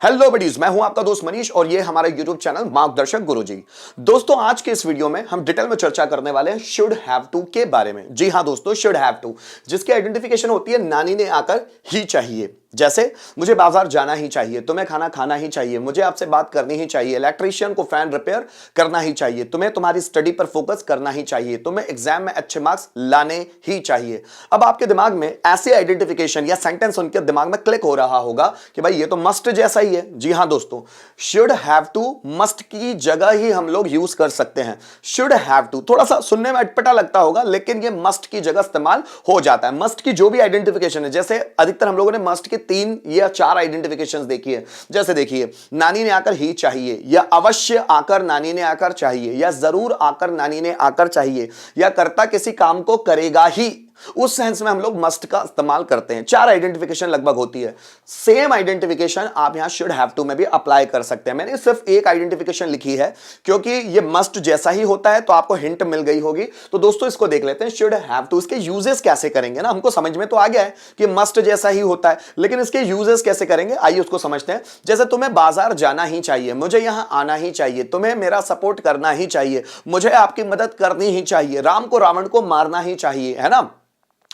Hello buddies, मैं हूं आपका दोस्त मनीष और ये हमारा यूट्यूब चैनल मार्गदर्शक गुरुजी। दोस्तों, आज के इस वीडियो में हम डिटेल में चर्चा करने वाले हैं शुड हैव टू के बारे में। जी हां दोस्तों, शुड हैव टू, जिसकी आइडेंटिफिकेशन होती है नानी ने आकर ही चाहिए। जैसे मुझे बाजार जाना ही चाहिए, तुम्हें खाना खाना ही चाहिए, मुझे आपसे बात करनी ही चाहिए, इलेक्ट्रीशियन को फैन रिपेयर करना ही चाहिए, तुम्हें तुम्हारी स्टडी पर फोकस करना ही चाहिए, तुम्हें एग्जाम में अच्छे मार्क्स लाने ही चाहिए। अब आपके दिमाग में ऐसे आइडेंटिफिकेशन या सेंटेंस उनके दिमाग में क्लिक हो रहा होगा कि भाई ये तो मस्ट जैसा ही है। जी हां दोस्तों, शुड हैव टू मस्ट की जगह ही हम लोग यूज कर सकते हैं। शुड हैव टू थोड़ा सा सुनने में अटपटा लगता होगा, लेकिन ये मस्ट की जगह इस्तेमाल हो जाता है। मस्ट की जो भी आइडेंटिफिकेशन है, जैसे अधिकतर हम लोगों ने मस्ट की 3 या 4 आइडेंटिफिकेशंस देखी है। जैसे देखिए, नानी ने आकर ही चाहिए, या अवश्य आकर नानी ने आकर चाहिए, या जरूर आकर नानी ने आकर चाहिए, या करता किसी काम को करेगा ही। उस सेंस में हम लोग मस्ट का इस्तेमाल करते हैं। 4 आइडेंटिफिकेशन लगभग होती है। सेम आइडेंटिफिकेशन आप यहां शुड हैव टू में भी अप्लाई कर सकते हैं। मैंने सिर्फ एक आइडेंटिफिकेशन लिखी है क्योंकि ये मस्ट जैसा ही होता है, तो आपको हिंट मिल गई होगी। तो दोस्तों, इसको देख लेते हैं, शुड हैव टू। इसके यूजेस कैसे करेंगे ना, हमको समझ में तो आ गया है कि मस्ट जैसा ही होता है, लेकिन इसके यूजेस कैसे करेंगे, आइए उसको समझते हैं। जैसे तुम्हें बाजार जाना ही चाहिए, मुझे यहां आना ही चाहिए, तुम्हें मेरा सपोर्ट करना ही चाहिए, मुझे आपकी मदद करनी ही चाहिए, राम को रावण को मारना ही चाहिए, है ना,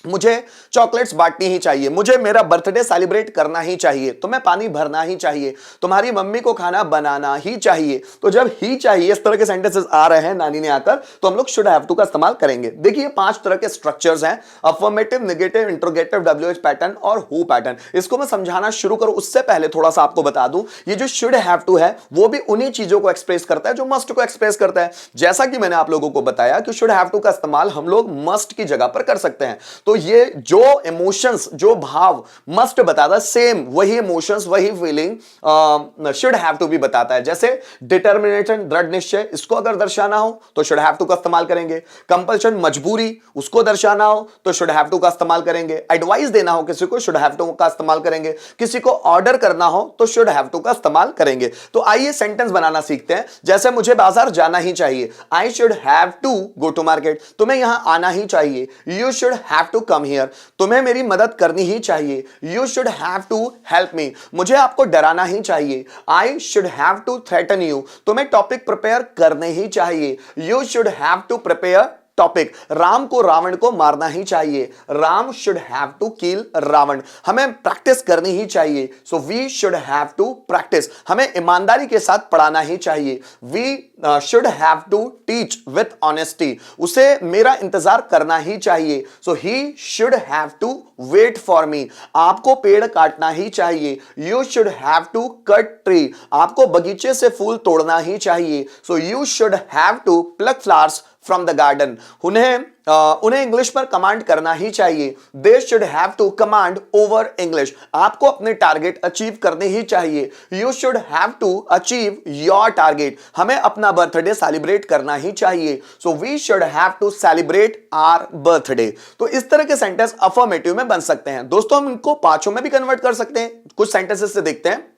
मुझे चॉकलेट्स बांटनी ही चाहिए, मुझे मेरा बर्थडे सेलिब्रेट करना ही चाहिए, तुम्हें पानी भरना ही चाहिए, तुम्हारी मम्मी को खाना बनाना ही चाहिए। तो जब ही चाहिए इस तरह के सेंटेंसेस आ रहे हैं नानी ने आकर, तो हम लोग शुड हैव टू का इस्तेमाल करेंगे। देखिए, 5 तरह के स्ट्रक्चर्स हैं, affirmative, negative, interrogative, WH pattern और हु पैटर्न। इसको मैं समझाना शुरू करूं उससे पहले थोड़ा सा आपको बता दूं, ये जो शुड हैव टू है वो भी उन्हीं चीजों को एक्सप्रेस करता है जो मस्ट को एक्सप्रेस करता है। जैसा कि मैंने आप लोगों को बताया कि शुड हैव टू का इस्तेमाल हम लोग मस्ट की जगह पर कर सकते हैं। तो ये जो इमोशंस, जो भाव मस्ट बताता है, सेम वही इमोशंस, वही फीलिंग शुड हैव टू भी बताता है। जैसे डिटर्मिनेशन, दृढ़ निश्चय, इसको अगर दर्शाना हो तो शुड हैव टू का इस्तेमाल करेंगे। कंपल्शन, मजबूरी, उसको दर्शाना हो तो शुड हैव टू का इस्तेमाल करेंगे। एडवाइस देना हो किसी को, शुड हैव टू का इस्तेमाल करेंगे। किसी को ऑर्डर करना हो तो शुड हैव टू का इस्तेमाल करेंगे। तो आइए सेंटेंस बनाना सीखते हैं। जैसे मुझे बाजार जाना ही चाहिए, I should have to go to market, तुम्हें यहां आना ही चाहिए, you should have to come here, तुम्हें मेरी मदद करनी ही चाहिए, you should have to help me, मुझे आपको डराना ही चाहिए, I should have to threaten you, तुम्हें टॉपिक प्रिपेयर करने ही चाहिए, you should have to prepare topic, Ram को रावण को मारना ही चाहिए, Ram should have to kill Ravan, हमें प्रैक्टिस करनी ही चाहिए, so we should have to practice, हमें ईमानदारी के साथ पढ़ाना ही चाहिए, we should have to teach with honesty, उसे मेरा इंतजार करना ही चाहिए, so he should have to wait for me, आपको पेड़ काटना ही चाहिए, you should have to cut tree, आपको बगीचे से फूल तोड़ना ही चाहिए, so you should have to pluck flowers from the garden, उन्हें इंग्लिश पर कमांड करना ही चाहिए, they should have to command over English, आपको अपने टारगेट अचीव करने ही चाहिए, you should have to achieve your target, हमें अपना बर्थडे सेलिब्रेट करना ही चाहिए, so we should have to celebrate our birthday. तो इस तरह के सेंटेंस अफर्मेटिव में बन सकते हैं। दोस्तों, हम इनको पांचों में भी कन्वर्ट कर सकते हैं। कुछ सेंटेंसेस से देखते हैं।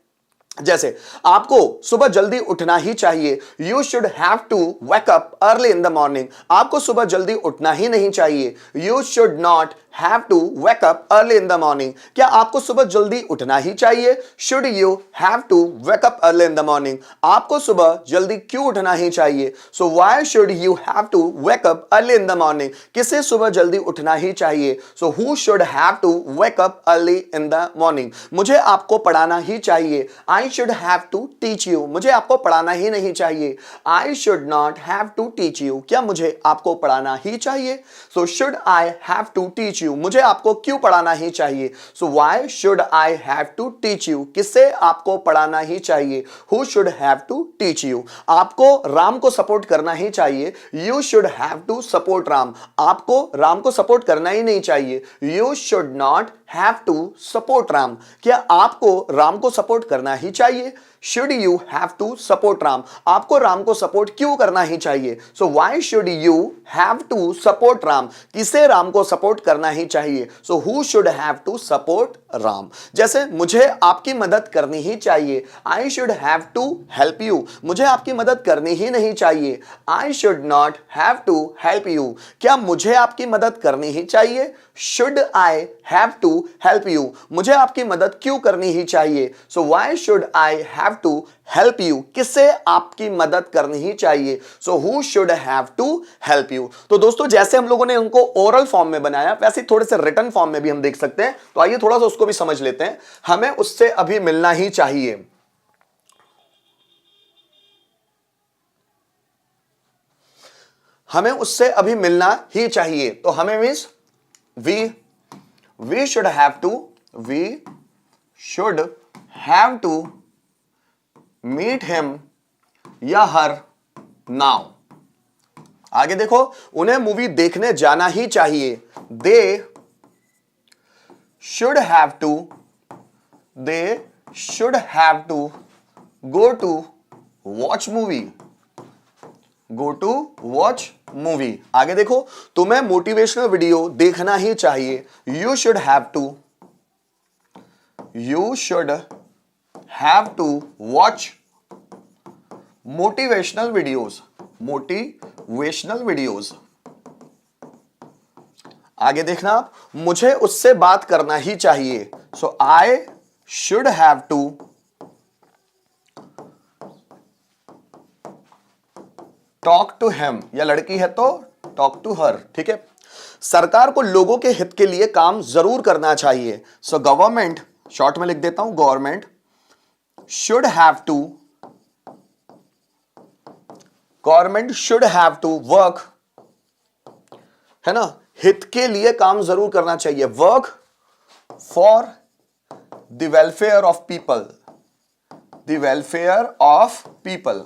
जैसे आपको सुबह जल्दी उठना ही चाहिए, you should have to wake up early in the morning, आपको सुबह जल्दी उठना ही नहीं चाहिए, you should not have to wake up early in the morning, क्या आपको सुबह जल्दी उठना ही चाहिए, should you have to wake up early in the morning, आपको सुबह जल्दी क्यों उठना ही चाहिए, so why should you have to wake up early in the morning, किसे सुबह जल्दी उठना ही चाहिए, so who should have to wake up early in the morning, मुझे आपको पढ़ाना ही चाहिए, I should have to teach you, मुझे आपको पढ़ाना ही नहीं चाहिए, I should not have to teach you, क्या मुझे आपको पढ़ाना ही चाहिए, so should I have to teach you, मुझे आपको क्यों पढ़ाना ही चाहिए, so why should I have to teach you, किसे आपको पढ़ाना ही चाहिए, who should have to teach you, आपको राम को सपोर्ट करना ही चाहिए, you should have to support Ram, आपको राम को सपोर्ट करना ही नहीं चाहिए, you should not have to support Ram, क्या आपको राम को सपोर्ट करना ही चाहिए, should you have to support Ram, आपको राम को सपोर्ट क्यों करना ही चाहिए, so why should you have to support Ram, किसे राम को सपोर्ट करना ही चाहिए, so who should have to support Ram. जैसे मुझे आपकी मदद करनी ही चाहिए, I should have to help you, मुझे आपकी मदद करनी ही नहीं चाहिए, I should not have to help you, क्या मुझे आपकी मदद करनी ही चाहिए, should I have to help you, मुझे आपकी मदद क्यों करनी ही चाहिए, so why should I have to help you, किससे आपकी मदद करनी ही चाहिए। So who should have to help you. तो दोस्तों जैसे हम लोगों ने उनको ओरल फॉर्म में बनाया, वैसे थोड़े से रिटन फॉर्म में भी हम देख सकते हैं। तो आइए थोड़ा सा उसको भी समझ लेते हैं। हमें उससे अभी मिलना ही चाहिए। हमें उससे अभी मिलना ही चाहिए। तो हमें means we should have to, we should have to meet him या हर नाउ। आगे देखो, उन्हें मूवी देखने जाना ही चाहिए। They should have to, they should have to go to watch movie, go to watch movie. आगे देखो, तुम्हें मोटिवेशनल वीडियो देखना ही चाहिए। You should have to, you should have to watch motivational videos, motivational videos. आगे देखना आप, मुझे उससे बात करना ही चाहिए। So I should have to talk to him, या लड़की है तो टॉक टू हर। ठीक है। सरकार को लोगों के हित के लिए काम जरूर करना चाहिए। सो गवर्नमेंट, शॉर्ट में लिख देता हूं, government should have to, government should have to work, है ना, हित के लिए काम जरूर करना चाहिए। Work for the welfare of people, the welfare of people.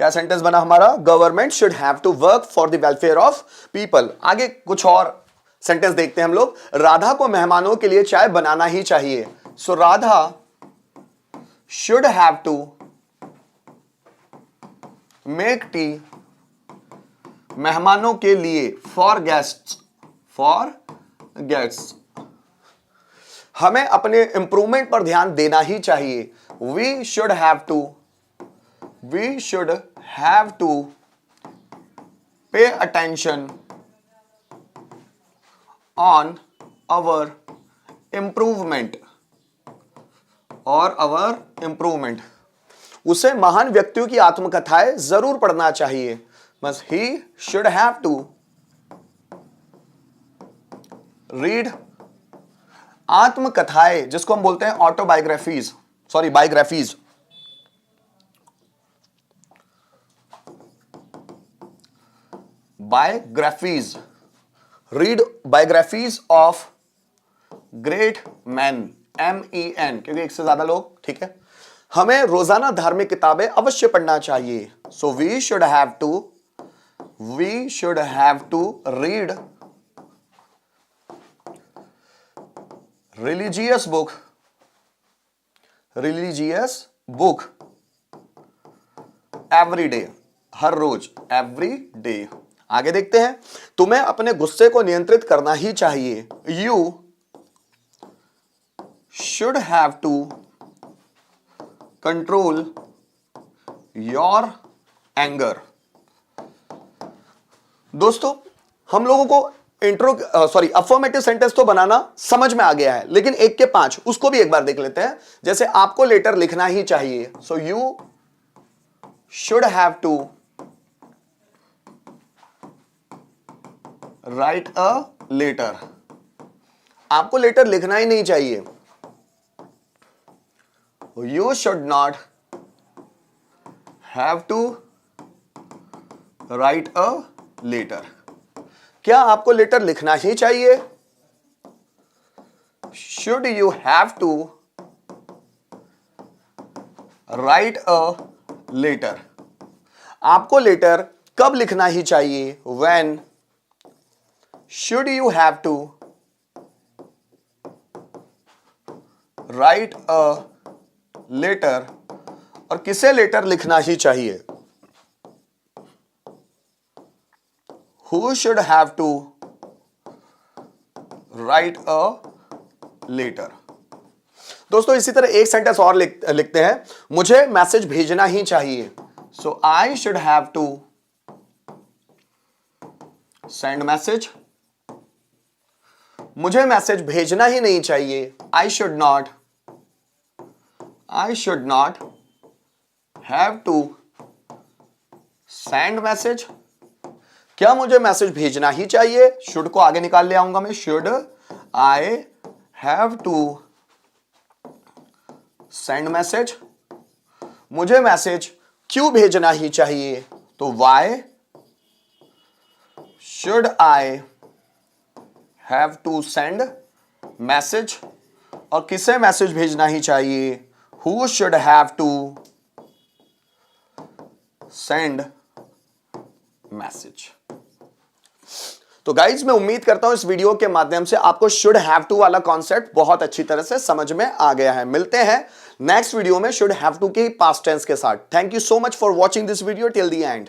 क्या सेंटेंस बना हमारा? Government should have to work for the welfare of people. आगे कुछ और सेंटेंस देखते हैं हम लोग। राधा को मेहमानों के लिए चाय बनाना ही चाहिए। So Radha should have to make tea, मेहमानों के लिए, फॉर गेस्ट्स, फॉर गेस्ट्स। हमें अपने इंप्रूवमेंट पर ध्यान देना ही चाहिए। We should have to, we should have to pay attention on our improvement, और अवर इंप्रूवमेंट। उसे महान व्यक्तियों की आत्मकथाएं जरूर पढ़ना चाहिए। बस he should have to read आत्मकथाएं, जिसको हम बोलते हैं autobiographies, sorry biographies. Biographies, read biographies of great man, MEN, क्योंकि एक से ज्यादा लोग। ठीक है। हमें रोजाना धार्मिक किताबें अवश्य पढ़ना चाहिए। So we should have to, we should have to read religious book, religious book every day, हर रोज, एवरी डे। आगे देखते हैं, तुम्हें अपने गुस्से को नियंत्रित करना ही चाहिए। You should have to control your anger. दोस्तों हम लोगों को अफर्मेटिव सेंटेंस तो बनाना समझ में आ गया है, लेकिन 1 के 5 उसको भी एक बार देख लेते हैं। जैसे आपको लेटर लिखना ही चाहिए। So you should have to write a letter. आपको लेटर लिखना ही नहीं चाहिए। You should not have to write a letter. क्या आपको लेटर लिखना ही चाहिए? Should you have to write a letter. आपको लेटर कब लिखना ही चाहिए? When should you have to write a letter, और किसे लेटर लिखना ही चाहिए? Who should have to write a letter? दोस्तों इसी तरह एक सेंटेंस और लिखते हैं, मुझे मैसेज भेजना ही चाहिए। So I should have to send message. मुझे मैसेज भेजना ही नहीं चाहिए। I should not I should not have to send message. क्या मुझे मैसेज भेजना ही चाहिए? शुड को आगे निकाल ले आऊंगा मैं, should I have to send message. मुझे मैसेज क्यों भेजना ही चाहिए? तो why should I have to send message. और किसे मैसेज भेजना ही चाहिए? Who should have to send message. तो गाइज मैं उम्मीद करता हूं इस वीडियो के माध्यम से आपको शुड हैव टू वाला कॉन्सेप्ट बहुत अच्छी तरह से समझ में आ गया है। मिलते हैं नेक्स्ट वीडियो में शुड हैव टू के पास्ट टेंस के साथ। Thank you so much for watching this video till the end.